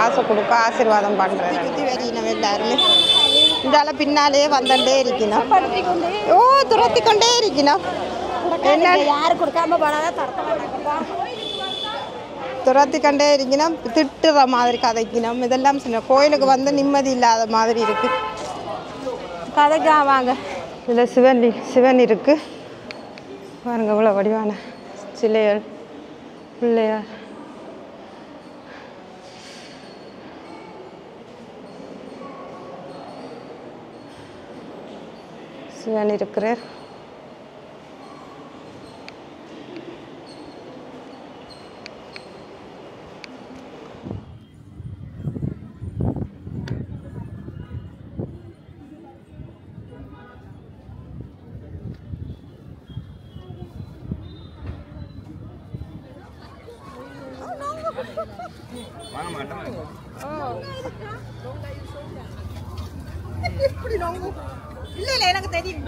காசு கொடுக்க ஆசீர்வாதம் பண்ணுறேன். சுற்றி வரணும் எல்லாருமே. இதால் பின்னாலே வந்துட்டே இருக்கணும். ஓ துரத்தி கொண்டே இருக்கணும். என்ன யாரு கொடுக்காம போனாதான் தரத்த மாட்டாங்கப்பா. துரத்தி கொண்டே இருக்கணும். திட்டுற மாதிரி கதைக்கணும். இதெல்லாம் சின்ன கோயிலுக்கு வந்து நிம்மதி இல்லாத மாதிரி இருக்குது. கதைக்கா வாங்க. இதில் சிவன் இருக்குது பாருங்க. இவ்வளோ வடிவான சிலைகள் பிள்ளையார். சிவன் இருக்கிறார். இல்ல எனக்கு தெரியும்.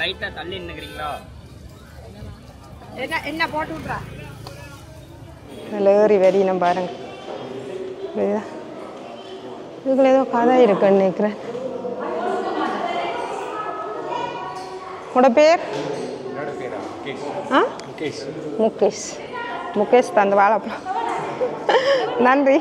லைட்டா தள்ளி நின்னுக்கிறீங்களா? என்ன போட்டு விட்றா. ஏறி வெறியினம் பாருங்க. இதுக்குள்ள ஏதோ கதை இருக்குன்னு நினைக்கிறேன். உங்களோட பேர்? ஆ முகேஷ். முகேஷ் தந்த வாழைப்பழம். நன்றி.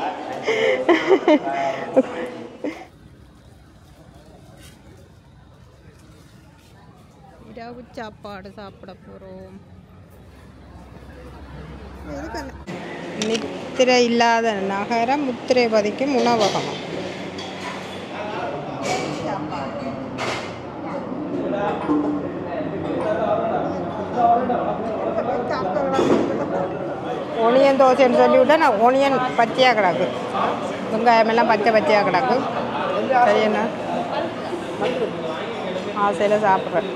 இரவு சாப்பாடு சாப்பிட போகிறோம். முத்திரை இல்லாத நகரம் முத்திரை பதிக்கும் உணவகம். ஒனியன் தோசைன்னு சொல்லிவிட்டா நான் ஒனியன் பச்சையாக கிடக்கு. வெங்காயமெல்லாம் பச்சையாக கிடக்கு. சரிண்ணா ஆசையில் சாப்பிட்றேன்.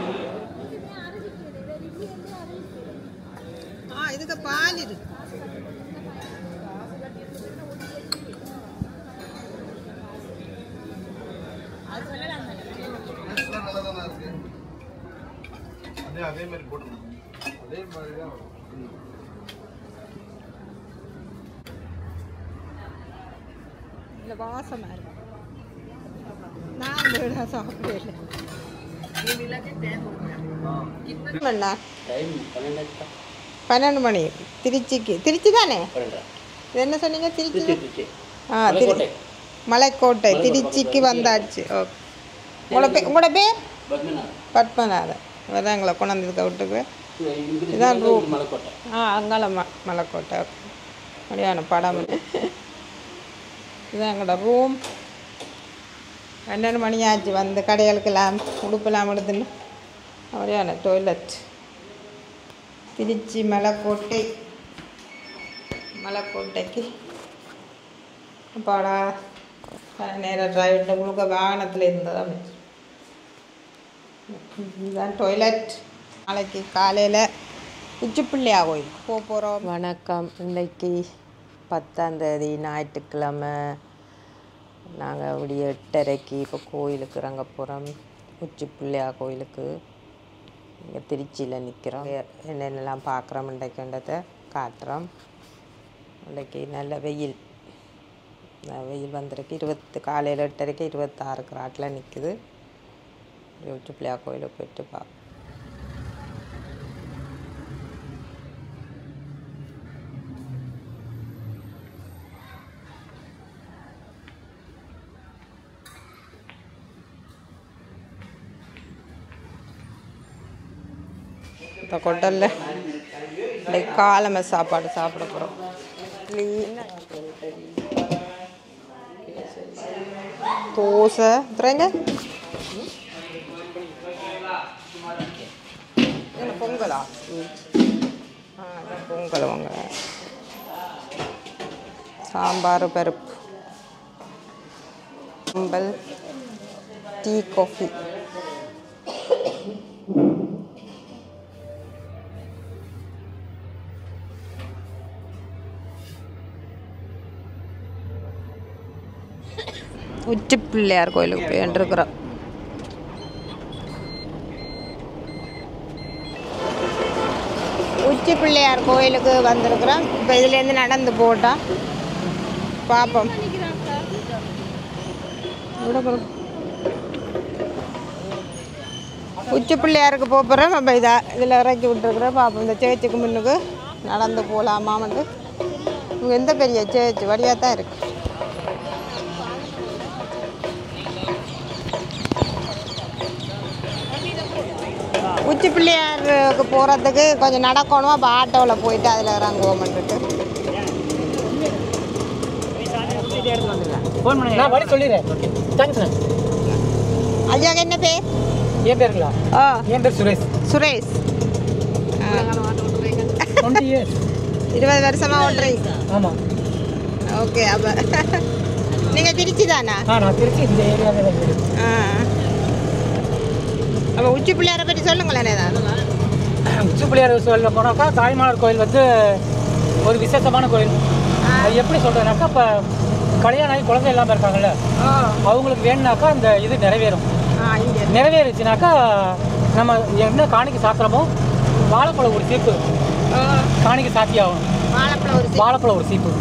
இதுக்கு பால் இருக்கு. அதே மாதிரி போட்டுருங்க. அதே மாதிரி தான் இல்லை வாசமாக இருக்கும். நான் சாப்பிடல. 12 மணி. திருச்சி தானே? என்ன சொன்னீங்க? திருச்சி. மலைக்கோட்டை திருச்சிக்கு வந்தாச்சு. ஓகே. உங்களோட பேர்? பத்மநாதன். அதான் எங்களை கொண்டாந்துருக்க விட்டுக்கு. இதுதான் ரூம். அங்கால மலைக்கோட்டை. அப்படியான படம். இதுதான் எங்களோட ரூம். 12 மணி ஆச்சு. வந்து கடைகளுக்கெல்லாம் உடுப்பெல்லாம் எடுத்துன்னு அப்படியான டாய்லெட். திருச்சி மலைக்கோட்டைக்கு அப்பாடா நேரம் டிரைவர்கிட்ட முழுக்க வாகனத்தில் இருந்ததான். இதுதான் டாய்லெட். நாளைக்கு காலையில் உச்சிப்பிள்ளையா கோயிலுக்கு போக போகிறோம். வணக்கம். இன்றைக்கு 10ஆம் தேதி ஞாயிற்றுக்கிழமை. நாங்கள் அப்படியே 8:30க்கு இப்போ கோயிலுக்கு இறங்க போகிறோம். உச்சிப்பிள்ளையா கோயிலுக்கு. இங்கே திருச்சியில் நிற்கிறோம். என்னென்னலாம் பார்க்குறோம் இன்றைக்குன்றதை காட்டுறோம். இன்றைக்கி நல்ல வெயில் வந்திருக்கு. காலையில் 8:30க்கு 26 கிராட்டில் நிற்குது. உச்சிப்பிள்ளையா கோயிலுக்கு போய்ட்டு பார்ப்போம். இப்போ கொட்டலில் இன்றைக்கு காலமை சாப்பாடு சாப்பிட போகிறோம். தோசை துறைங்க. என்ன பொங்கலா? பொங்கல் வாங்க. சாம்பார் பருப்பு பொங்கல் டீ காஃபி. உச்சி பிள்ளையார் கோயிலுக்கு போயிட்டுருக்குறோம். உச்சி பிள்ளையார் கோயிலுக்கு வந்திருக்கிறோம். இப்போ இதுலேருந்து நடந்து போட்டோம் பார்ப்போம். உச்சி பிள்ளையாருக்கு போகிறோம். நம்ம இதில் இறக்கி விட்டுருக்குறோம் பார்ப்போம். இந்த சேர்ச்சுக்கு முன்னுக்கு நடந்து போகலாமான்ட்டு. இங்கே எந்த பெரிய சேர்ச்சு வழியாக தான் இருக்குது. உச்சி பிள்ளையாருக்கு போகிறதுக்கு கொஞ்சம் நடக்கணும். அப்போ ஆட்டோவில் போயிட்டு அதில் இறங்குவோம்ன்ட்டு. ஐயா என்ன பேர்? என் பேருங்களா? என் பேர் சுரேஷ். சுரேஷ். 20 வருஷமா ஓட்டுறீங்க? ஆமாம். ஓகே. அப்போ நீங்கள் திருச்சி தானா? நான் திருச்சி இந்த ஏரியாவில் தான் இருக்கேன். அப்போ உச்சி பிள்ளையாரை பற்றி சொல்லுங்களேன் ஏதாவது. உச்சி பிள்ளையார் சொல்ல போனாக்கா தாய்மானவர் கோயில் வந்து ஒரு விசேஷமான கோயில். அது எப்படி சொல்கிறதுனாக்கா இப்போ கல்யாணம் ஆகி குழந்தை இல்லாமல் இருக்காங்கல்ல, அவங்களுக்கு வேணுனாக்கா அந்த இது நிறைவேறும். நிறைவேறுச்சுனாக்கா நம்ம என்ன காணிக்கை சாப்பிட்றோமோ வாழைப்பழம் ஒரு சீப்பு காணிக்கை சாத்தி ஆகணும். வாழைப்பழம் ஒரு சீப்பு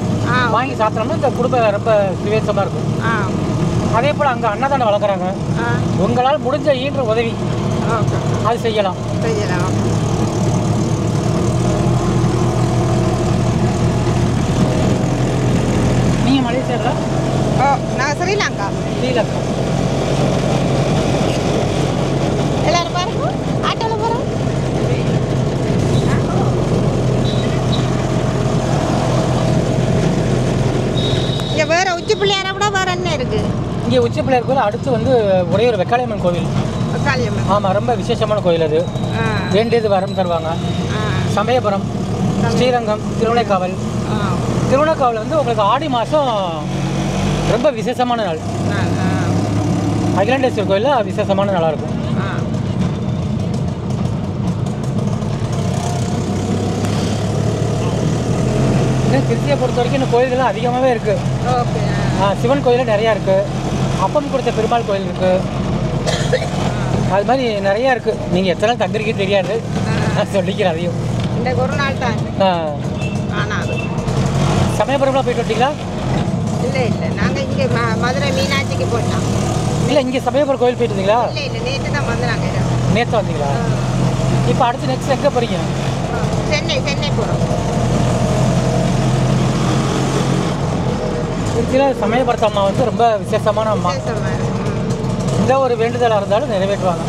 வாங்கி சாப்பிட்றோம்னா இந்த குடும்பம் ரொம்ப விசேஷமாக இருக்கும். அதே போல் அங்கே அன்னதானம் வளர்க்குறாங்க. உங்களால் முடிஞ்ச ஈன்ற உதவி அது செய்யலாம். நீங்கள் மலேசியாவில்? நான் ஸ்ரீலங்கா. எல்லாரும் பாருங்க ஆட்டோவில் போகிறோம். இங்கே வேறு உச்சி பிள்ளையாரை கூட வேறு என்ன இருக்குது? இங்கே உச்சி பிள்ளையார் கோயில் அடுத்து வந்து ஒரே ஒரு வெக்காளியம்மன் கோவில். வெக்காளியம்மன். ஆமாம், ரொம்ப விசேஷமான கோயில் அது. வேண்டியது வரம் தருவாங்க. சமயபுரம், ஸ்ரீரங்கம், திருவனைக்காவல். திருவனைக்காவல் வந்து உங்களுக்கு ஆடி மாதம் ரொம்ப விசேஷமான நாள். அகிலாண்டேஸ்வரர் கோயிலில் விசேஷமான நாளாக இருக்கும். திருச்சியை பொறுத்த வரைக்கும் இந்த கோயில்கள்லாம் அதிகமாகவே இருக்குது. சிவன் கோயிலும் நிறையா இருக்குது. அப்பம் கொடுத்த பெருமாள் கோயில் இருக்குது. அது மாதிரி நிறையா இருக்குது. நீங்கள் எத்தனை நாள் தங்கிருக்கீங்க தெரியாது, நான் சொல்லிக்கிறேன் அதையும். இந்த ஒரு நாள் தான். சமயபுரம்லாம் போயிட்டு வந்தீங்களா? இல்லை இல்லை, நாங்கள் இங்கே மதுரை மீனாட்சிக்கு போயிட்டோம். இல்லை, இங்கே சமயபுரம் கோயில் போயிட்டு இருந்தீங்களா? இல்லை இல்லை, நேற்று தான் வந்து நாங்கள். நேற்று வந்தீங்களா? இப்போ அடுத்து நெக்ஸ்ட் எங்கே போகிறீங்க? சென்னை போகிறோம். திருச்சியில் சமயபுரத்து அம்மா வந்து ரொம்ப விசேஷமான அம்மா. எந்த ஒரு வேண்டுதலாக இருந்தாலும் நிறைவேற்றுவாங்க.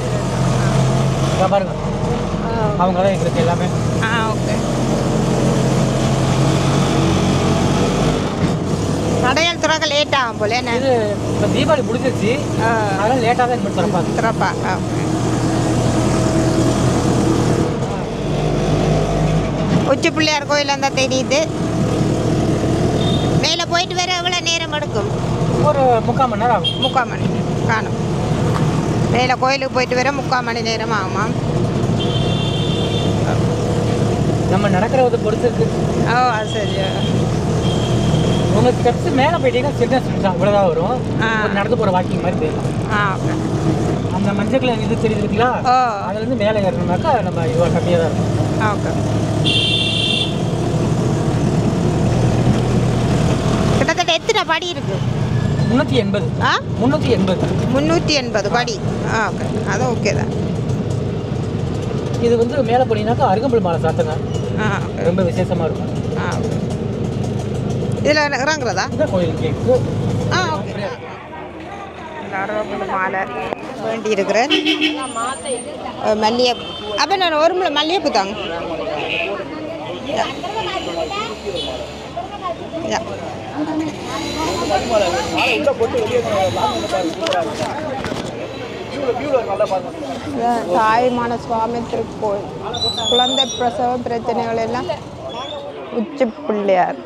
பாருங்க, அவங்க தான் எங்களுக்கு எல்லாமே. ஓகே. கடையால் திறக்க லேட் ஆகும் போல. என்ன இது இப்போ தீபாவளி முடிஞ்சிருச்சு, அதெல்லாம் லேட்டாக தான் இன்னும் திறப்பா. உச்சி பிள்ளையார் கோயில் அந்த தெரியுது. மேலே போயிட்டு வேற எவ்வளோ நேரம் எடுக்கும்? ஒரு 3/4 மணி நேரம் ஆகும். 3/4 மணி காணும். மேலே கோயிலுக்கு போயிட்டு வர 3/4 மணி நேரம் ஆகுமா? நம்ம நடக்கிறத பொறுத்து இருக்கு. அது சரி. உங்களுக்கு ஸ்டெப்ஸ் மேலே போயிட்டீங்கன்னா சின்ன ஸ்டெப்ஸ் அவ்வளோதான் வரும். நடந்து போகிற வாக்கிங் மாதிரி போயிடலாம். அந்த மஞ்சள் கலர் இது தெரியுதுங்களா? அதுலேருந்து மேலே ஏறணும்னாக்கா நம்ம இதுவாக கம்மியாக தான் இருக்கும். ஓகே. கிட்டத்தட்ட எத்தனை படி இருக்கு? 380. 380 படி. ஓகே, அது ஓகே தான். இது வந்து மேலே போனீங்கன்னாக்கா அருகம்புல் மாலை சாத்துங்க, ரொம்ப விசேஷமாக இருக்கும். இதில் இறங்குறதா? இதுதான் கோயில் கேக்கு. ஓகே. அருகம்புல் மாலை வேண்டி இருக்கிறேன். மல்லிகைப்பூ. அப்போ நான் ஒரு முளை மல்லிகைப்பூ தாங்க. தாய்மான சுவாமி திருக்கோயில். குழந்தை பிரசவ பிரச்சனைகள் எல்லாம் உச்சி பிள்ளையார்.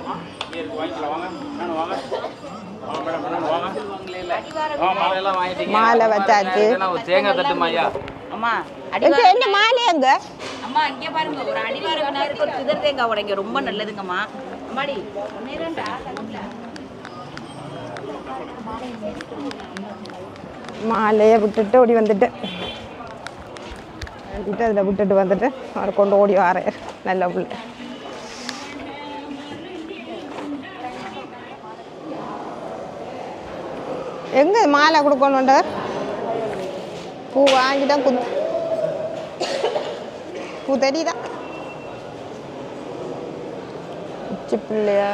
மாலை வச்சாச்சு. என்ன மாலை எங்க? அம்மா இங்கே பாருங்க, ஒரு அடிவார விநாயகருக்கு ஒரு சிதர் தேங்காய் உடைங்க, ரொம்ப நல்லதுங்கம்மா. அம்மாடி மாலையை விட்டுட்டு ஓடி வந்துட்டு அதில் விட்டுட்டு வந்துட்டு அவரை கொண்டு ஓடி வாரேன். நல்ல பிள்ளை. எங்கே மாலை கொடுக்கணுண்டார்? பூ வாங்கிதான் பூ தெரியுதா? உச்சி பிள்ளையா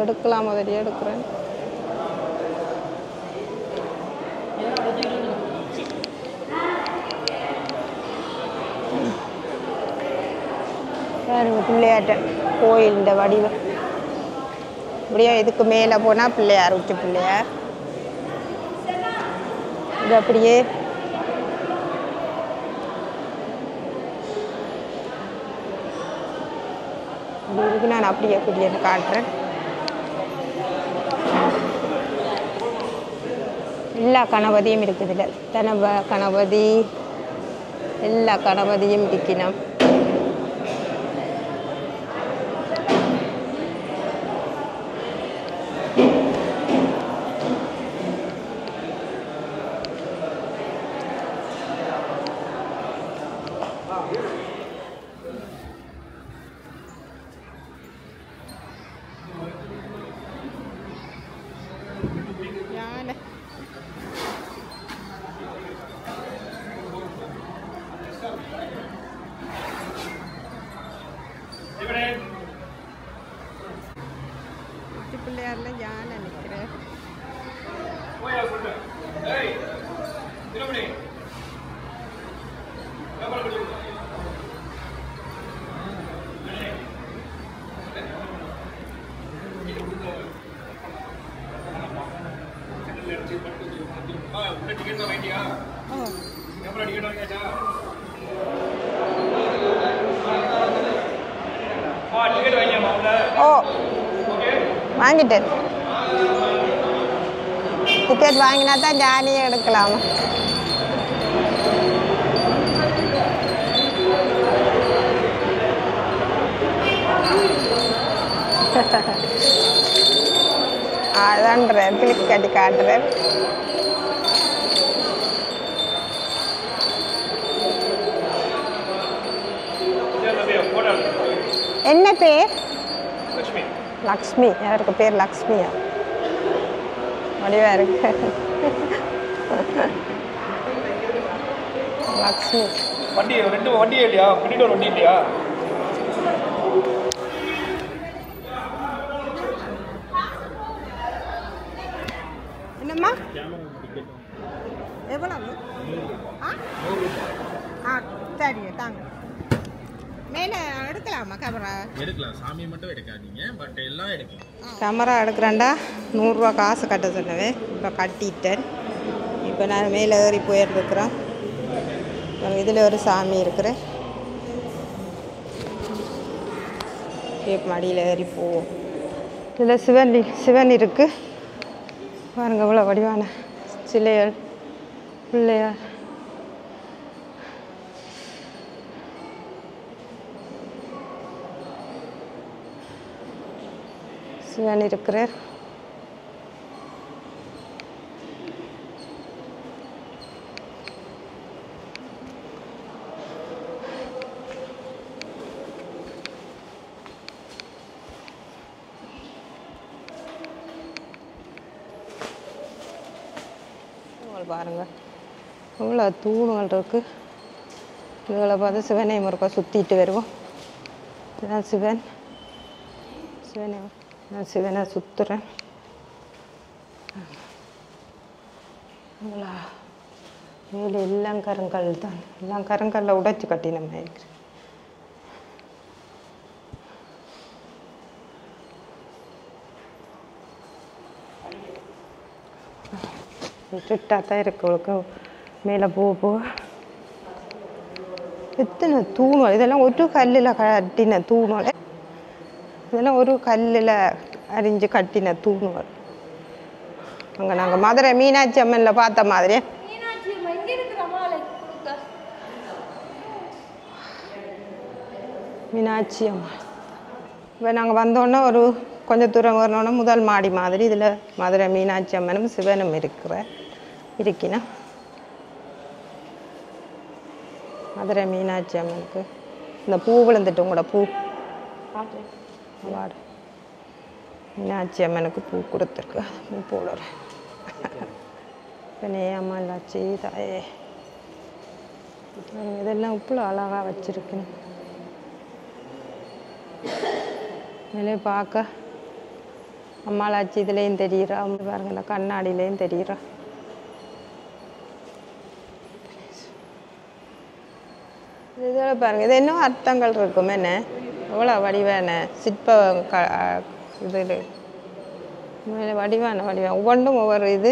எடுக்கலாம். முதலியே எடுக்கிறேன். பாருங்க பிள்ளையாட்ட கோயில் இந்த வடிவம். இப்படியே இதுக்கு மேலே போனால் பிள்ளையார், உச்சி பிள்ளையார். இது அப்படியே அப்படி இருக்கு. நான் அப்படியே அப்படியே காட்டுறேன். எல்லா கணபதியும் இருக்குது. இல்லை கணபதி எல்லா கணபதியும் இருக்கணும். பிள்ளையார்ல யானை நிற்கிறேன். ஓ வாங்கிட்டேன். டிக்கெட் வாங்கினா தான் ஜாலியாக எடுக்கலாம். அதான்றேன், கிளிக் கட்டி காட்டுறேன். என்ன பேர்? லக்ஷ்மி. யாருக்கு பேர் லக்ஷ்மியா? வடிவா இருக்கு. லக்ஷ்மி. வண்டி ரெண்டு வண்டி இல்லையா? பின்னாடி ஒரு வண்டி இல்லையா? என்னம்மா எவ்வளவு? சரி தாங்க. மேலே எடுக்கலாமா கேமரா? எடுக்கலாம். சாமி மட்டும் எடுக்காதீங்க, பட் எல்லாம் எடுக்கலாம். கேமரா எடுக்கிறேன்டா. 100 ரூபா காசு கட்ட சொன்னவே. இப்போ கட்டிட்டேன். இப்போ நான் மேலே ஏறி போயிருக்கிறேன். இதில் ஒரு சாமி இருக்கிறேன். மடியில் ஏறி போவோம். இதில் சிவன் இருக்குது பாருங்க. இவ்வளோ வடிவான சிலைகள் பிள்ளையார். சிவன் இருக்கிறார். பாருங்க இவ்வளோ தூணுகள் இருக்கு. இதில் பார்த்து சிவனை முறுக்கா சுற்றிட்டு வருவோம். இதுதான் சிவன். நான் சிவனை சுற்றுறேன். மேலே எல்லாம் கருங்கல் தான். எல்லாம் கருங்கல்ல உடைச்சி கட்டின மாதிரி. விட்டுட்டா தான் இருக்கு. உங்களுக்கு மேலே போக எத்தனை தூணல். இதெல்லாம் ஒரு கல்லில் கட்டின தூணல். இதெல்லாம் ஒரு கல்லில் அரிஞ்சு கட்டின தூணுகள். அங்கே நாங்கள் மதுரை மீனாட்சி அம்மனில் பார்த்த மாதிரி. மீனாட்சி அம்மன். இப்போ நாங்கள் வந்தோடனே ஒரு கொஞ்சம் தூரம் வரணுன்னா முதல் மாடி மாதிரி இதில் மதுரை மீனாட்சி அம்மனும் சிவனும் இருக்கினா மதுரை மீனாட்சி அம்மனுக்கு இந்த பூ விழுந்துட்டும் கூட பூ மீனாட்சி அம்மனுக்கு பூ கொடுத்துருக்கு பூ போடுறேன் பெண்ணே அம்மா இல்லாச்சி தாயே இதெல்லாம் உப்புல அழகாக வச்சுருக்குன்னு மேலே பார்க்க அம்மாளாச்சி இதுலேயும் தெரியுறா பாருங்க இந்த கண்ணாடியிலையும் தெரியுறா இதில் பாருங்க இது இன்னும் அர்த்தங்கள் இருக்கும் என்ன எவ்வளோ வடிவான சிற்ப இது மேலே வடிவான ஒவ்வொன்றும் ஒவ்வொரு இது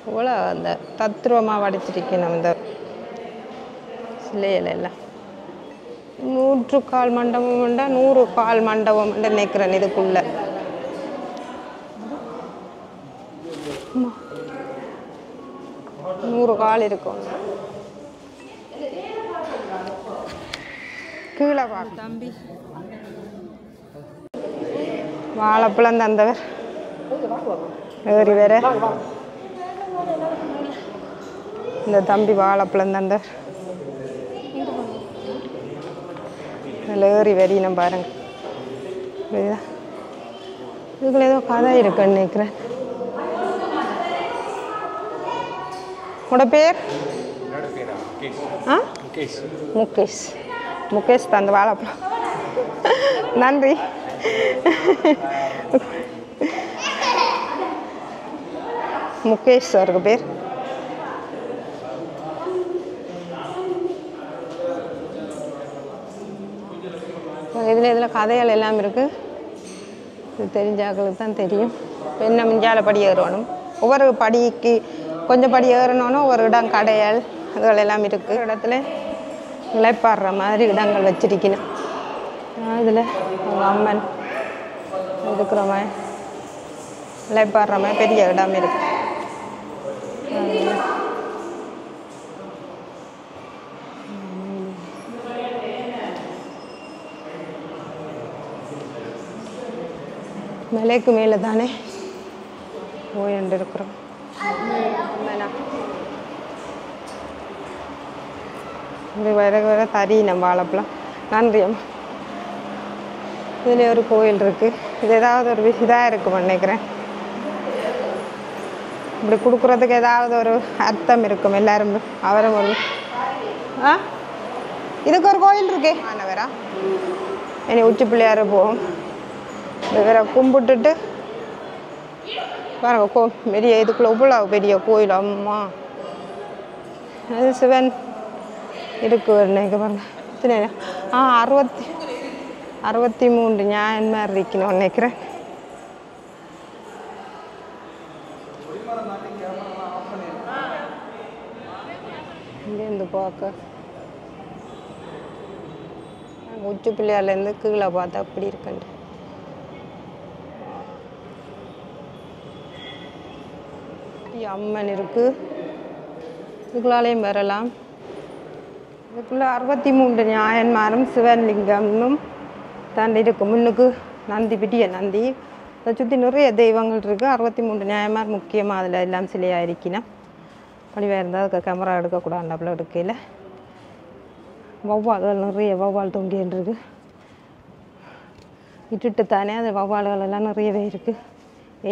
எவ்வளோ அந்த தத்ரூபமாக வடிச்சிருக்கணும் இந்த சிலையில எல்லாம் 100 கால் மண்டபம் உண்டா 100 கால் மண்டபம் நினைக்கிறேன் இதுக்குள்ள 100 கால் இருக்கும் கீழே பார்க்க தம்பி வாழைப்பழம் தந்தவர் ஏறி வேற இந்த தம்பி வாழைப்பழம் தந்தவர் அதில் ஏறி வெறியினம் பாருங்க புரியுதா இதுக்குள்ள ஏதோ கதை இருக்குன்னு நினைக்கிறேன் உங்களோட பேர் ஆ முகேஷ் தந்த வாழைப்பழம் நன்றி முகேஷ் அவருக்கு பேர் இதில் கதைகள் எல்லாம் இருக்குது இது தெரிஞ்சாக்களுக்கு தான் தெரியும் பெண்ணை மிஞ்சால படி ஏறணும் ஒவ்வொரு படிக்கு கொஞ்சம் படி ஏறணும்னா ஒவ்வொரு இடம் கடையால் அதுகள் எல்லாம் இருக்குது இடத்துல இளைப்பாடுற மாதிரி இடங்கள் வச்சிருக்கணும் இதில் அவங்க அம்மன் இருக்கிற மாதிரி இளைப்பாடுற மாதிரி பெரிய இடம் இருக்கு மலைக்கு மேலே தானே போயிட்டு இருக்கிறோம் வர தறி நம்ம வாழைப்பழம் நன்றி அம்மா இதில் ஒரு கோயில் இருக்குது இது ஏதாவது ஒரு இதாக இருக்குமா நினைக்கிறேன் இப்படி கொடுக்குறதுக்கு ஏதாவது ஒரு அர்த்தம் இருக்கும் எல்லாரும் அவரும் ஒரு இதுக்கு ஒரு கோயில் இருக்கே மாணவரா இனி உச்சி பிள்ளையார் போகும் வேற கும்பிட்டுட்டு பாருங்க பெரிய இதுக்குள்ள இவ்வளோ பெரிய கோயில் அம்மா அது சிவன் இருக்கு நினைக்க பாருங்க 63 ஞாயிறு மாதிரி இருக்கணும் நினைக்கிறேன் இங்கேருந்து பார்க்க உச்சி பிள்ளையார்லேருந்து கீழே பார்த்தா அப்படி இருக்குண்டு அம்மன் இருக்கு இதுக்குள்ளாலையும் வரலாம் இதுக்குள்ள 63 ஞாயன்மாரும் சிவன் லிங்கம்னும் தாண்டி இருக்கு முன்னுக்கு நந்தி பிடிய நந்தி அதை சுற்றி நிறைய தெய்வங்கள் இருக்குது 63 ஞாயன்மார் முக்கியமாக அதில் எல்லாம் சிலையாக இருக்கணும் படிவாக இருந்தால் அதுக்கு கேமரா எடுக்கக்கூடாது எடுக்கையில் வௌவால்கள் நிறைய வௌவால் தொங்கின்றிருக்கு இட்டுட்டு தானே அது வௌவால்கள் எல்லாம் நிறையவே இருக்குது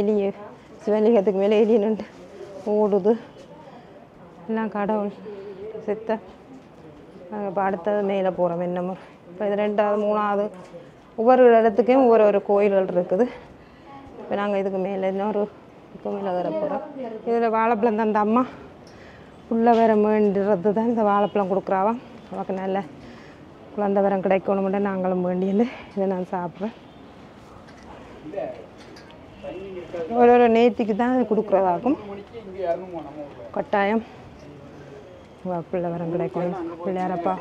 எலிய சிவலிங்கத்துக்கு மேலே எலி நின்று ஓடுது எல்லாம் கடவுள் சித்த நாங்கள் இப்போ அடுத்தது மேலே போகிறோம் என்னமோ இப்போ இது 2வது 3வது ஒவ்வொரு இடத்துக்கும் ஒவ்வொரு கோயில்கள் இருக்குது இப்போ நாங்கள் இதுக்கு மேலே இன்னொரு இதுக்கு மேலே வர போகிறோம் இதில் வாழைப்பழம் தந்த அம்மா உள்ளே வர வேண்டிறது தான் இந்த வாழைப்பழம் கொடுக்குறாவா அவளுக்கு நல்ல குழந்தை வரம் கிடைக்கணும்னு நாங்களும் வேண்டியது இதை நான் சாப்பிட்றேன் ஒரு நேத்திக்கு தான் கொடுக்குறதாகும் கட்டாயம் பிள்ளை வரம் கிடைக்கணும் பிள்ளையாரப்பா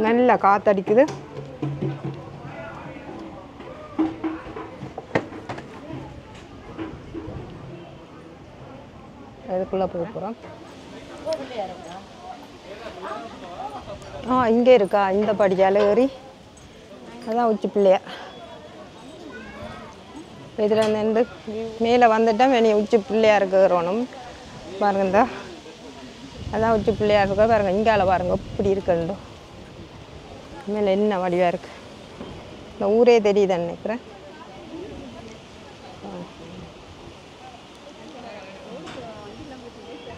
நல்லா காற்றடிக்குது அதுக்குள்ளே போக போகிறோம் இங்கே இருக்கா இந்த படியால் ஏறி அதான் உச்சி பிள்ளையார் இதில் நின்று மேலே வந்துட்டால் வெளியே உச்சி பிள்ளையாருக்கு ஏறணும் பாருங்க. இந்த அதான் உச்சி பிள்ளையாருக்கு பாருங்க. இங்கால பாருங்க இப்படி இருக்குண்டு மேலே என்ன வடிவாக இருக்குது. இந்த ஊரே தெரியுதுன்னு நினைக்கிறேன்.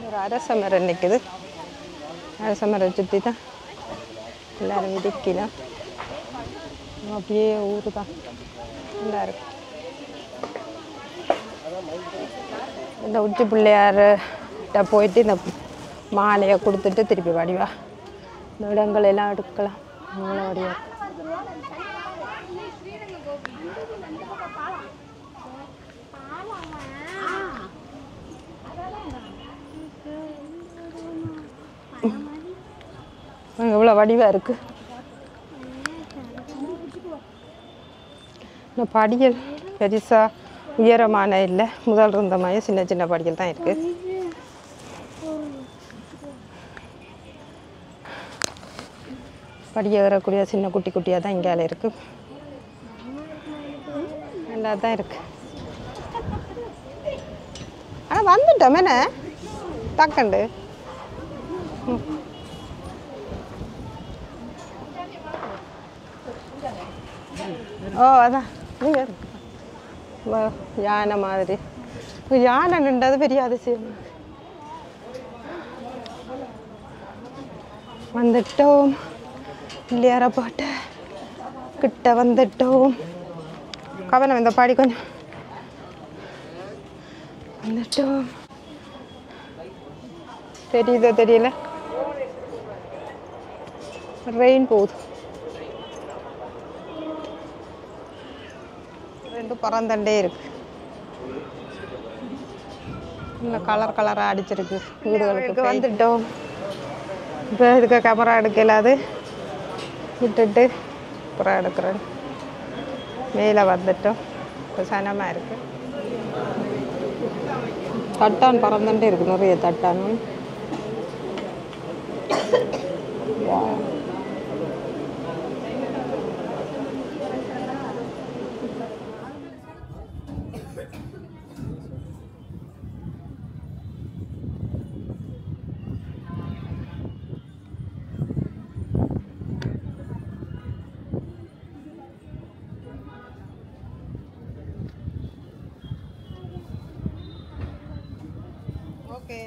ஒரு அரச மரம் நிற்குது. அரச மரம் சுற்றி தான் எல்லோரும் விதிக்கலாம். அப்படியே ஊர் தான் நல்லா இருக்கு. இந்த உச்சி பிள்ளையார்கிட்ட போயிட்டு இந்த மாலையை கொடுத்துட்டு திருப்பி வடிவா இந்த இடங்கள் எல்லாம் எடுக்கலாம். அவ்வளோ வடிவா எவ்வளோ வடிவாக இருக்குது. இந்த படிகள் பெருசாக உயரமான இல்லை. முதல் இருந்த மாதிரி சின்ன சின்ன படிகள் தான் இருக்குது. படிய ஏறக்கூடிய சின்ன குட்டி குட்டியாக தான் இங்கால இருக்குது. நல்லா தான் இருக்குது. ஆனால் வந்துட்டோம் என்ன தக்கண்டு. ஓ அதான் நீங்கள் யானை மாதிரி யானை நின்றது பெரிய அதிசயம். வந்துட்டோம் இல்லையார போட்ட கிட்ட வந்துட்டோம். கவனம் இந்த பாடி கொஞ்சம் வந்துட்டோம். தெரியுதோ தெரியல ரெயின் போகுது. ரெண்டு பறந்தண்டே இருக்கு. இல்லை கலர் கலராக அடிச்சிருக்கு வீடுகளுக்கு. வந்துட்டோம். இப்போ இதுக்கு கேமரா எடுக்கலாது விட்டுட்டு அப்புறம் எடுக்கிறேன். மேலே வந்துட்டோம். இப்போ சனமாக இருக்கு. தட்டான் பறந்துட்டே இருக்கு. நிறைய தட்டான். ஓகே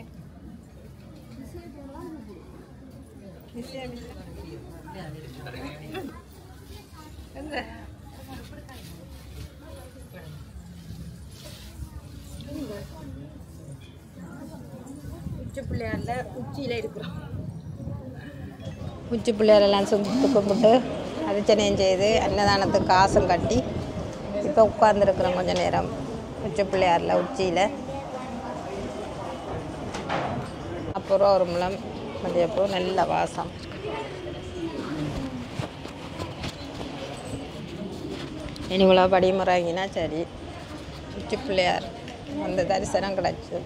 உச்சி பிள்ளையாரில் உச்சியில் இருக்கிறோம். உச்சி பிள்ளையாரெல்லாம் சுட்டு கும்பிட்டு அர்ச்சனையும் செய்து அன்னதானத்துக்கு காசும் கட்டி இப்போ உட்காந்துருக்குறோம் கொஞ்சம் நேரம் உச்சி பிள்ளையாரில் உச்சியில். அப்புறம் ஒரு முழம் மல்லிகைப்பூ நல்ல வாசம். இனிவுளா படிமுறைங்கினா சரி. உச்சி பிள்ளையார் அந்த தரிசனம் கிடச்சி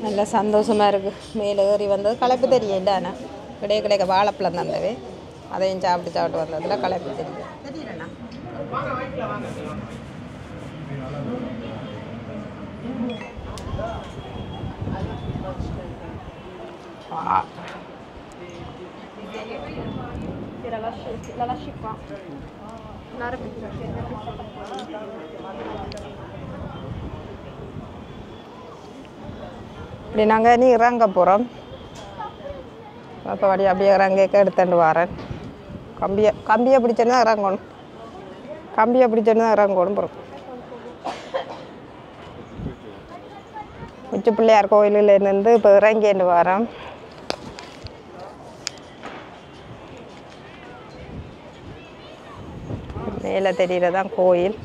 நல்ல சந்தோஷமாக இருக்குது. மேலே ஏறி வந்தது களைப்பு தெரியல. ஆனால் கிடைக்க கிடைக்க வாழைப்பழம் தந்தவே அதையும் சாப்பிட்டு வந்ததில் களைப்பு தெரியல. தெரியலண்ணா la lasci qua. இப்படி நாங்கள் நீ இறங்க போகிறோம். அப்போ அப்படியே இறங்க எடுத்துட்டு வரேன். கம்பியை பிடிச்சேன்னு தான் இறங்கணும். கம்பியை பிடிச்சேன்னு தான் இறங்கணும். போகிறோம் உச்சி பிள்ளையார் கோயிலிருந்து இப்போ இறங்கிட்டு வரேன். மேலே தெரிகிறதான் கோயில்.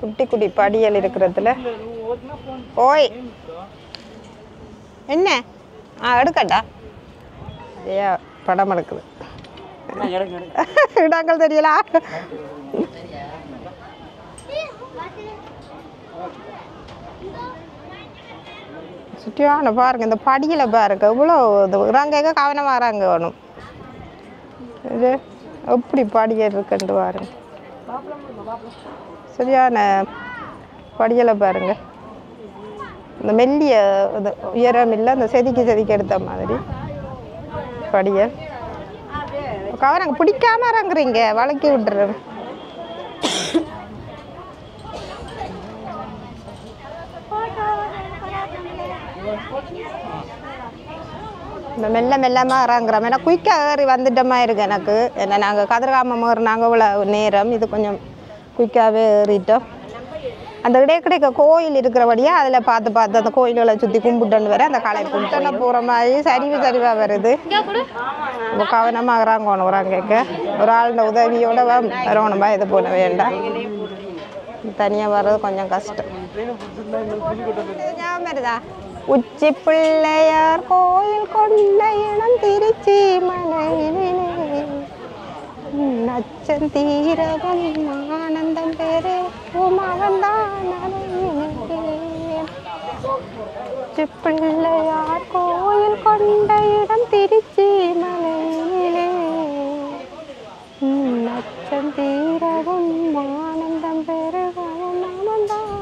குட்டி குட்டி படியல் இருக்கிறதுல ஓய் என்ன எடுக்கட்டா ஐயா படம் எடுக்குது. இடங்கள் தெரியல. சுற்றியான பாருங்க இந்த படியில் பாருங்க இவ்வளோ இறங்க கவனமாக இறங்க வேணும். இது எப்படி படியல் இருக்குன்ட்டு பாருங்க. சரியான படியலை பாருங்க. இந்த மெல்லிய இது உயரம் இல்லை, அந்த செதுக்கி எடுத்த மாதிரி படியல். கவரங்க பிடிக்காம இறங்குறீங்க, வளக்கி விட்டுறேன். மெல்லமாக இறங்குறோம். ஏன்னா குயிக்காக ஏறி வந்துட்டோமா இருக்குது எனக்கு. ஏன்னா நாங்கள் கதிர்காமம் ஏறினாங்க இவ்வளோ நேரம், இது கொஞ்சம் குயிக்காகவே ஏறிட்டோம். அந்த இடைக்கிடைக்க கோயில் இருக்கிறபடியாக அதில் பார்த்து அந்த கோயில்களை சுற்றி கும்பிட்டுன்னு வர அந்த காலை கும்பிட்டு போகிற மாதிரி சரிவாக வருது. இப்போ கவனமாக இறங்கணும். இறங்க ஒரு ஆளுடைய உதவியோட வரணும்பா, இது போட வேண்டாம். தனியாக வர்றது கொஞ்சம் கஷ்டம். ஞாபகம் வருதா? உச்சி பிள்ளையார் கோயில் கொண்ட இடம் திருச்சி மலையிலே, நச்சம் தீரவும் ஆனந்தம் பெரு மகன்தான். உச்சி பிள்ளையார் கோயில் கொண்ட இடம் திருச்சி மலையிலே, நச்சம் தீரவும் ஆனந்தம் பெருகவும் மகன்தான்.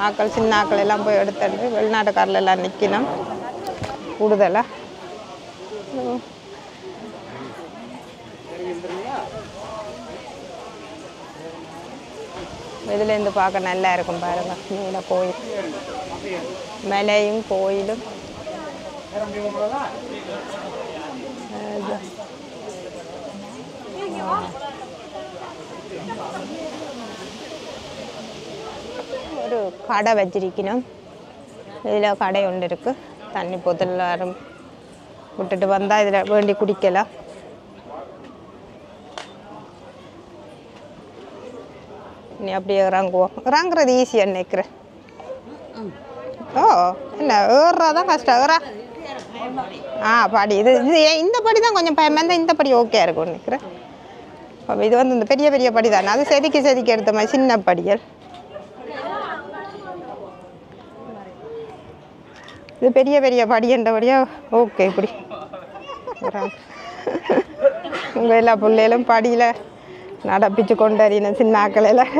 ஆக்கள் சின்ன ஆக்கள் எல்லாம் போய் எடுத்துட்டு வெளிநாட்டுக்காரில் எல்லாம் நிற்கணும் கூடுதலாக. இதுலேருந்து பார்க்க நல்லா இருக்கும் பாருங்க. மேலே கோயில், மலையும் கோயிலும். ஒரு கடை வச்சிருக்கணும். இதில் கடை ஒன்று இருக்குது. தண்ணி போத்தல் எல்லாரும் விட்டுட்டு வந்தால் இதில் வேண்டி குடிக்கலாம். நீ அப்படியே இறங்குவோம். இறங்குறது ஈஸியாக நினைக்கிறேன். ஓ இல்லை, ஏறுறதான் கஷ்டம். படி இது இந்த படி தான் கொஞ்சம் பயமாக, இந்த படி ஓகே இருக்கும்னு நினைக்கிறேன். இது வந்து இந்த பெரிய படி தானே, அது செதுக்கி எடுத்த மாதிரி சின்ன படிகள். இது பெரிய படின்றபடியா ஓகே. இப்படி உங்கள் எல்லா பிள்ளைகளும் படியில் நடப்பிச்சு கொண்டறியணும். சின்ன ஆக்களெல்லாம்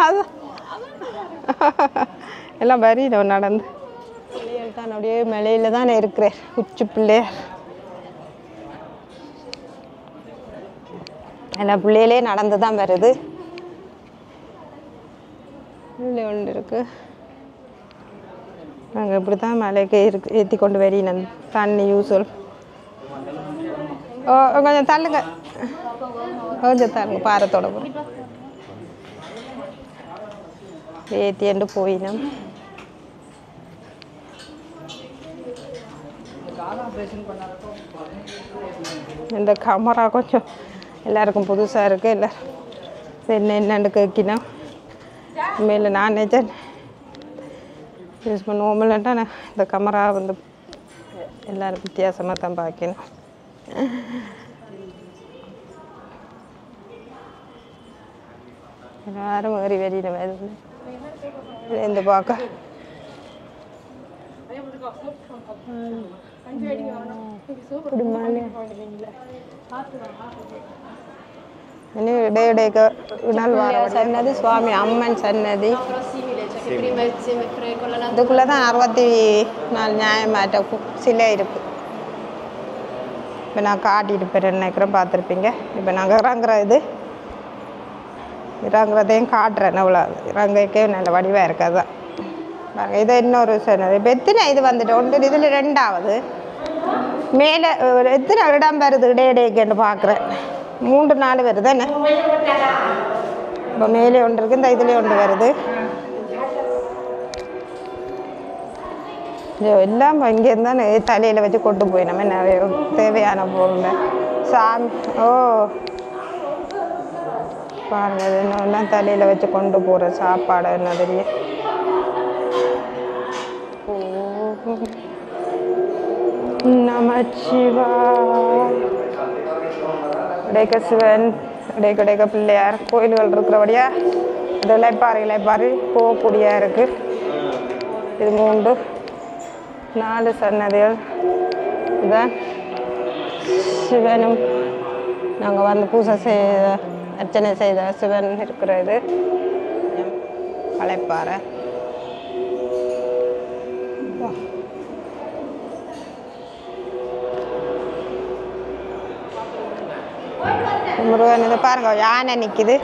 அது எல்லாம் வரியிடும் நடந்து. பிள்ளைகள் தான் அப்படியே மலையில் தானே இருக்கிறேன். உச்சி பிள்ளையார் எல்லா பிள்ளைகளே நடந்து தான் வருது. உள்ளே ஒன்று இருக்குது. நாங்கள் இப்படி தான் மலைக்கு ஏற்றி கொண்டு வரினோம். தண்ணி யூஸ்வல். கொஞ்சம் தள்ளுங்க, கொஞ்சம் தள்ளுங்க. பாரத்தோட ஏற்றிண்டு போயினோம். இந்த கேமரா கொஞ்சம் எல்லாருக்கும் புதுசாக இருக்குது. எல்லோரும் என்னென்னு கேட்கினோம். மேலே நான் நினைச்சேன் யூஸ் பண்ணுவோம்லன்ட்டா நான் இந்த கேமரா வந்து எல்லோரும் வித்தியாசமாக தான் பார்க்கணும். எல்லாரும் ஏறி வெளியில் வருது. இந்த பார்க்க சன்னதி சுவாமி அம்மன் சன்னதி. இதுக்குள்ளே தான் 64 நியாயமாட்ட சிலை இருக்கு. இப்போ நான் காட்டிட்டு போய் நினைக்கிறேன், பார்த்துருப்பீங்க. இப்போ நாங்கள் இறங்குறதையும் காட்டுறேன். எவ்வளோ இறங்கக்கே நல்ல வடிவாக இருக்காது தான் பாருங்க. இது இன்னொரு சன்னதி. இப்போ எத்தனை இது வந்துட்டு ஒன்று, இதில் 2வது. மேலே எத்தனை இடம் வருது இடையிடையேன்னு பார்க்குறேன். 3-4 வருது என்ன. இப்போ மேலே ஒன்று இருக்குது, இந்த இதுலேயே ஒன்று வருது. எல்லாம் இங்கேருந்து தான் தலையில் வச்சு கொண்டு போய் நம்ம நிறைய தேவையான பொருள் சாமி. ஓ பாருங்க, இது இன்னும் தலையில் வச்சு கொண்டு போகிற சாப்பாடு என்ன தெரியும். நமச்சிவா இடைக்க சிவன், இடைக்க பிள்ளையார் கோயில்கள் இருக்கிறபடியா இது இலைப்பாறை போகக்கூடியா இருக்குது. இது 3 4 சன்னதிகள் இதான் சிவனும் நாங்கள் வந்து பூஜை செய்த அர்ச்சனை செய்த சிவன் இருக்கிறது. களைப்பாறை முருகன். இதை பாருங்க, யானை நிற்குது.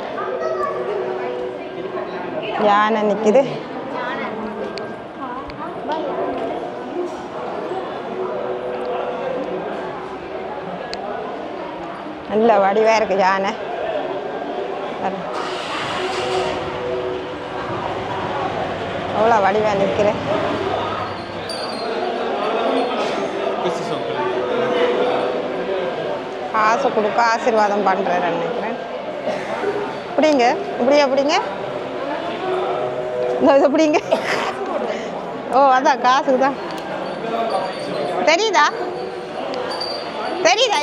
நல்ல வடிவா இருக்கு யானை. அவ்வளோ வடிவா நிற்கிறேன். காசு கொடுக்க ஆசீர்வாதம் பண்ணுறேன்னு நினைக்கிறேன். இப்படிங்க இப்படிங்க இது எப்படிங்க? ஓ அதான் காசுக்கு தான். தெரியுதா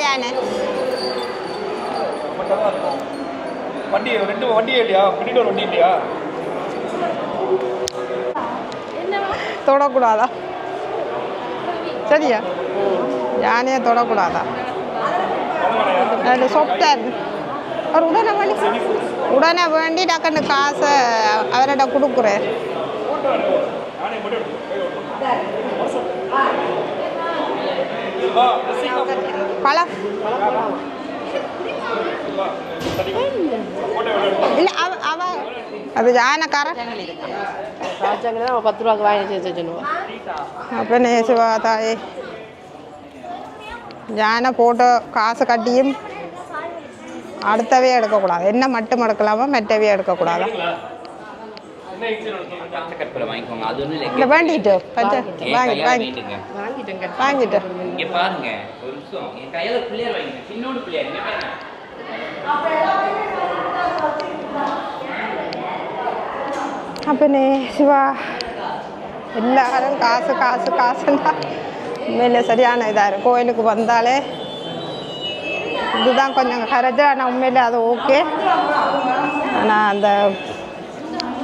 யானை? தொடக்கூடாதா? சரியா? யானையை தொடக்கூடாதா? அது சொப்டார். அவர் உடனே வேண்டி டக்குன்னு காசை அவர்கிட்ட கொடுக்குறார். பழம் இல்லை அவ அது யானைக்காரன். 10 ரூபாய்க்கு வாங்கி வச்சுருவோம். அப்போ நேசுவா தாயே யானை போட்டு காசு கட்டியும் அடுத்தவே எடுக்கக்கூடாது. என்ன மட்டும் எடுக்கலாமா, மெட்டவே எடுக்கக்கூடாதா? இல்லை வேண்டிட்டு வாங்கிட்டு அப்பனே சிவா எல்லாரும் காசுன்னா உண்மையிலே சரியான இதாக இருக்கும். கோயிலுக்கு வந்தாலே இதுதான் கொஞ்சம் கரைச்சி. ஆனால் உண்மையிலே அது ஓகே. ஆனால் அந்த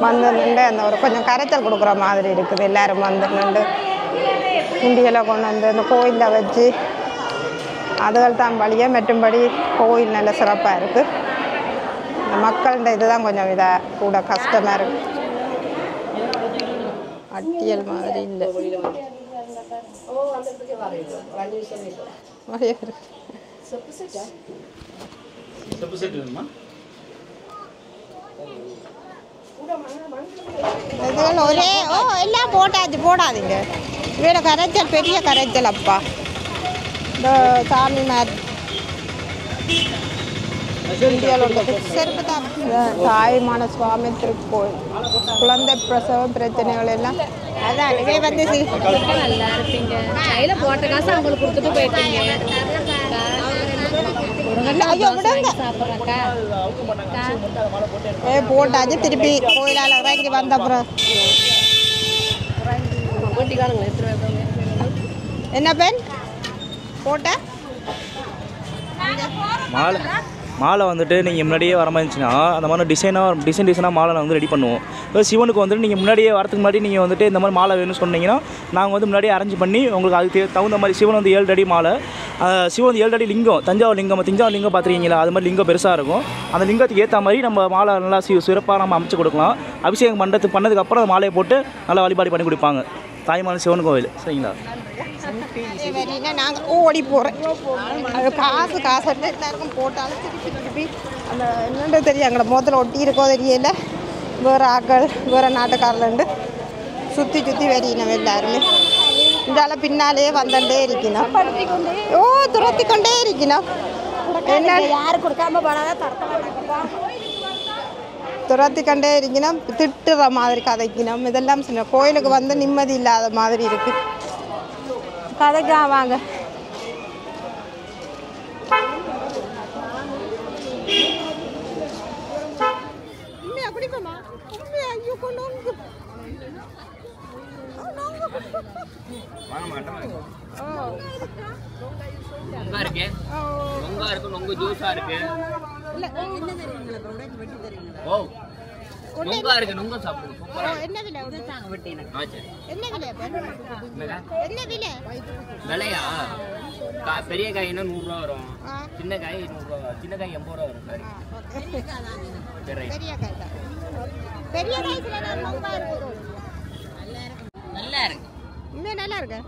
வந்து நின்று அந்த ஒரு கொஞ்சம் கரைச்சல் கொடுக்குற மாதிரி இருக்குது. எல்லோரும் வந்து நின்று குண்டிகளை கொண்டு வந்து அந்த கோயிலில் வச்சு அதுகள் தான் வழியே. மற்றும்படி கோயில் நல்ல சிறப்பாக இருக்குது. இந்த மக்கள்கிட்ட இதுதான் கொஞ்சம் இதாக கூட கஷ்டமாக இருக்குது. அட்டியல் மாதிரி இல்லை. இதுகள் ஒரே எல்லாம் போடாதீங்க. இவர கரைச்சல் பெரிய கரைச்சல் அப்பா. இந்த சாமி மாதிரி செருப்பு தான். தாய்மான சுவாமி திருக்கோயில் குழந்தை பிரசவ பிரச்சனைகள் எல்லாம் அதான் இவை வந்து நல்லா இருப்பீங்க. கையில போட்ட காசு அவங்களுக்கு கொடுத்துட்டு போயிட்டீங்க. போட்டாச்சு. திருப்பி கோயிலால் இறங்கி வந்த அப்புறம் என்ன பெண் போட்ட மாலை வந்துட்டு நீங்கள் முன்னாடியே வர மாதிரி இருந்துச்சுன்னா அந்த மாதிரி டிசைனாக மாலை நான் வந்து ரெடி பண்ணுவோம். இப்போ சிவனுக்கு வந்துட்டு நீங்கள் முன்னாடியே வரதுக்கு முன்னாடி நீங்கள் வந்துட்டு இந்த மாதிரி மாலை வேணும்னு சொன்னீங்கன்னா நாங்கள் வந்து முன்னாடியே அரேஞ்ச் பண்ணி உங்களுக்கு அதுக்கு தகுந்த மாதிரி சிவன் வந்து 7 அடி மாலை. சிவன் வந்து 7 அடி லிங்கம். தஞ்சாவூர் லிங்கம் பார்த்துருக்கீங்களா? அது மாதிரி லிங்கம் பெருசாக இருக்கும். அந்த லிங்கத்துக்கு ஏற்ற மாதிரி நம்ம மாலை நல்லா சிறப்பாக நம்ம அமைச்சு கொடுக்கலாம். அபிஷேகம் பண்ணதுக்கப்புறம் அந்த மாலையை போட்டு நல்லா வழிபாடு பண்ணி கொடுப்பாங்க. தாய்மான சிவன் கோவில். சரிங்களா? நாங்கள் ஓடி போகிறேன். அது காசு எல்லாருக்கும் போட்டாலும் திருப்பி அந்த என்னென்று தெரியும். எங்களை முகத்தில் ஒட்டி இருக்கோ தெரியல. வேறு ஆக்கள் வேறு நாட்டுக்காரலண்டு சுற்றி வெறியினோம் எல்லாருமே. இந்த பின்னாலே வந்துட்டே இருக்கணும். துரத்தி கொண்டே இருக்கணும். என்ன யாரு கொடுக்காம துரத்தி கொண்டே இருக்கணும். திட்டுற மாதிரி கதைக்கணும். இதெல்லாம் சின்ன கோயிலுக்கு வந்து நிம்மதி இல்லாத மாதிரி இருக்கு. கதைக்கா வாங்க. நொங்கா இருக்கு, நொங்க சாப்பிடுங்க. சூப்பரா இருக்கு. என்ன விலை விட்டாங்க வெட்டின? ஆ, சரி. என்ன விலை என்னக்கா? என்ன விலை? விலையா? பெரிய காய் என்ன 100 ரூபா வரும், சின்ன காய் 100 ரூபா வரும். சின்ன காய் 80 ரூபா வரும். சரி. பெரிய காய் தான். பெரிய காய் சில நேரம் நொங்கா இருக்குது. நல்லா இருக்கு. இன்னும் நல்லா இருக்கு.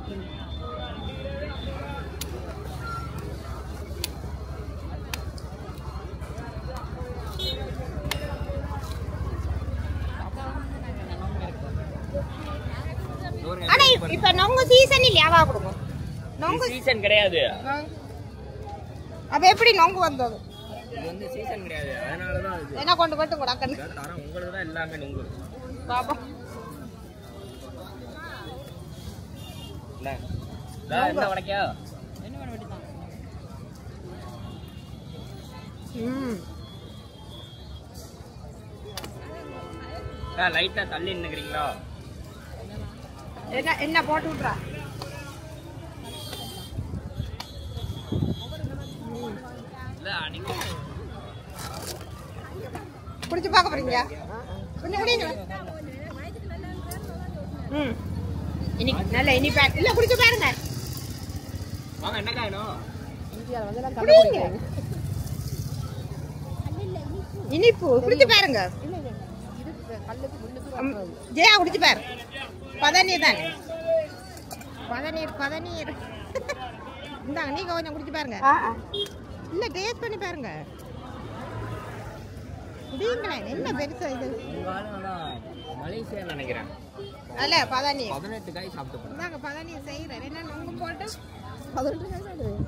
ஆனா இப்ப நொங்கு சீசன் இல்லையாவா கொடுங்க? நொங்கு சீசன் கிடையாது. அப்ப எப்படி நொங்கு வந்தது? இது வந்து சீசன் கிடையாது, அதனால தான் இது. என்ன கொண்டு போட்டு கூட கண்ணு ஆனா உங்களுக்கு தான் எல்லாமே நொங்கு. பாப்பா இல்ல என்ன வடக்கியா? லைட்டா தள்ளி நின்னுக்கிறீங்களா? என்ன என்ன போட்டு விட்றா? குடிச்சு பார்க்க போறீங்க? கொஞ்சம் குடிங்க. நல்ல இனிப்பா இல்ல, குடிச்சு பாருங்க. வாங்க, என்ன காயணும்? குடிங்க. இனிப்பு குடிச்சு பாருங்க. ஜெயா குடிச்சு பாரு. பதநீர் தானே, பதநீர். இந்தாங்க, நீங்க கொஞ்சம் குடிச்சு பாருங்க. இல்ல டேஸ்ட் பண்ணி பாருங்க. குடிங்களேன். என்ன பெருசா இது? மலேசியா நினைக்கிறேன். அல்ல பதநீர் 18 காய் சாப்பிட்டு. இந்தாங்க பதநீர் செய்யறேன். என்ன நொங்கு போட்டு 18 காய் சாப்பிடுவேன்.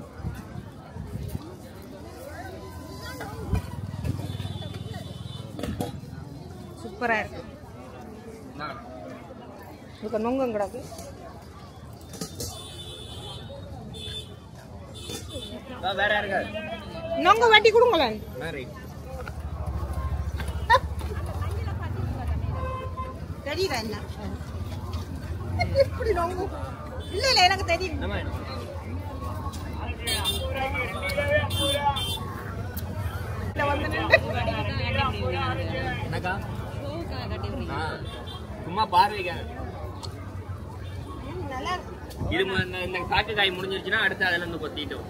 சூப்பரா இருக்கு. இதுக்கு நொங்கும் கிடக்கு. வேற யாருக்கா நொங்கு வட்டி கொடுங்களேன். தெரியுதா என்ன இப்படி நொங்கு? இல்ல இல்ல எனக்கு தெரியும். என்னக்கா? சும்மா பார்வைக்க. நல்லா இருக்கு. இது இந்த காட்டு காய் முடிஞ்சிருச்சுன்னா அடுத்து அதுல இருந்து கொத்திட்டோம்.